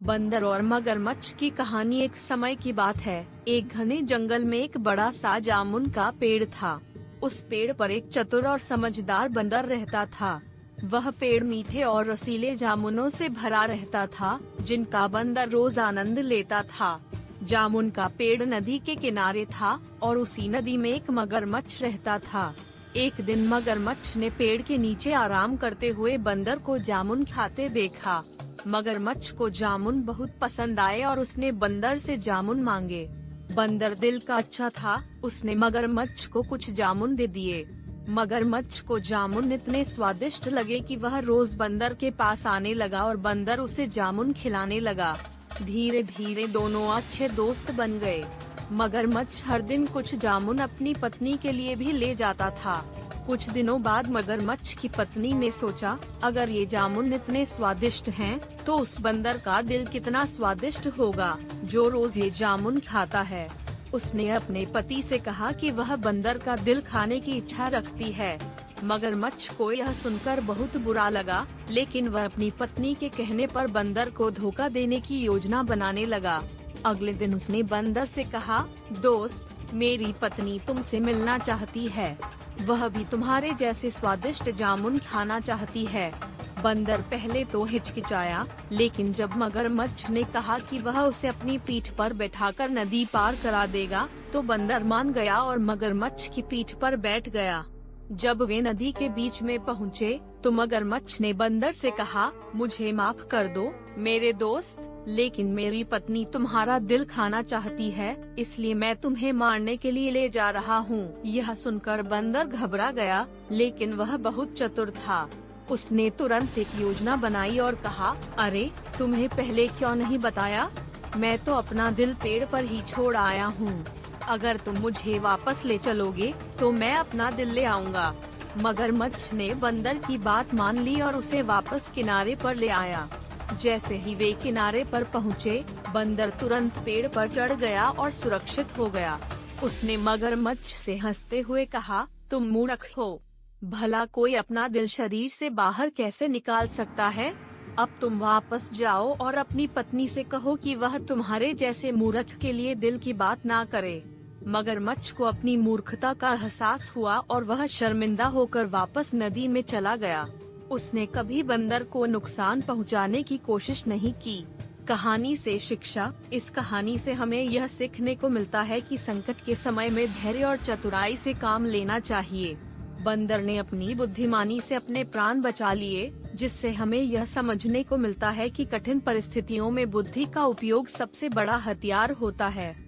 बंदर और मगरमच्छ की कहानी। एक समय की बात है, एक घने जंगल में एक बड़ा सा जामुन का पेड़ था। उस पेड़ पर एक चतुर और समझदार बंदर रहता था। वह पेड़ मीठे और रसीले जामुनों से भरा रहता था, जिनका बंदर रोज आनंद लेता था। जामुन का पेड़ नदी के किनारे था और उसी नदी में एक मगरमच्छ रहता था। एक दिन मगरमच्छ ने पेड़ के नीचे आराम करते हुए बंदर को जामुन खाते देखा। मगरमच्छ को जामुन बहुत पसंद आए और उसने बंदर से जामुन मांगे। बंदर दिल का अच्छा था, उसने मगरमच्छ को कुछ जामुन दे दिए। मगरमच्छ को जामुन इतने स्वादिष्ट लगे कि वह रोज बंदर के पास आने लगा और बंदर उसे जामुन खिलाने लगा। धीरे धीरे दोनों अच्छे दोस्त बन गए। मगरमच्छ हर दिन कुछ जामुन अपनी पत्नी के लिए भी ले जाता था। कुछ दिनों बाद मगरमच्छ की पत्नी ने सोचा, अगर ये जामुन इतने स्वादिष्ट हैं, तो उस बंदर का दिल कितना स्वादिष्ट होगा जो रोज ये जामुन खाता है। उसने अपने पति से कहा कि वह बंदर का दिल खाने की इच्छा रखती है। मगरमच्छ को यह सुनकर बहुत बुरा लगा, लेकिन वह अपनी पत्नी के कहने पर बंदर को धोखा देने की योजना बनाने लगा। अगले दिन उसने बंदर से कहा, दोस्त, मेरी पत्नी तुमसे मिलना चाहती है। वह भी तुम्हारे जैसे स्वादिष्ट जामुन खाना चाहती है। बंदर पहले तो हिचकिचाया, लेकिन जब मगरमच्छ ने कहा कि वह उसे अपनी पीठ पर बैठाकर नदी पार करा देगा, तो बंदर मान गया और मगरमच्छ की पीठ पर बैठ गया। जब वे नदी के बीच में पहुँचे, तो मगरमच्छ ने बंदर से कहा, मुझे माफ कर दो मेरे दोस्त, लेकिन मेरी पत्नी तुम्हारा दिल खाना चाहती है, इसलिए मैं तुम्हें मारने के लिए ले जा रहा हूँ। यह सुनकर बंदर घबरा गया, लेकिन वह बहुत चतुर था। उसने तुरंत एक योजना बनाई और कहा, अरे तुम्हें पहले क्यों नहीं बताया? मैं तो अपना दिल पेड़ पर ही छोड़ आया हूँ। अगर तुम मुझे वापस ले चलोगे तो मैं अपना दिल ले आऊँगा। मगरमच्छ ने बंदर की बात मान ली और उसे वापस किनारे पर ले आया। जैसे ही वे किनारे पर पहुँचे, बंदर तुरंत पेड़ पर चढ़ गया और सुरक्षित हो गया। उसने मगरमच्छ से हंसते हुए कहा, तुम मूर्ख हो, भला कोई अपना दिल शरीर से बाहर कैसे निकाल सकता है? अब तुम वापस जाओ और अपनी पत्नी से कहो कि वह तुम्हारे जैसे मूर्ख के लिए दिल की बात ना करे। मगरमच्छ को अपनी मूर्खता का एहसास हुआ और वह शर्मिंदा होकर वापस नदी में चला गया। उसने कभी बंदर को नुकसान पहुंचाने की कोशिश नहीं की। कहानी से शिक्षा। इस कहानी से हमें यह सीखने को मिलता है कि संकट के समय में धैर्य और चतुराई से काम लेना चाहिए। बंदर ने अपनी बुद्धिमानी से अपने प्राण बचा लिए, जिससे हमें यह समझने को मिलता है कि कठिन परिस्थितियों में बुद्धि का उपयोग सबसे बड़ा हथियार होता है।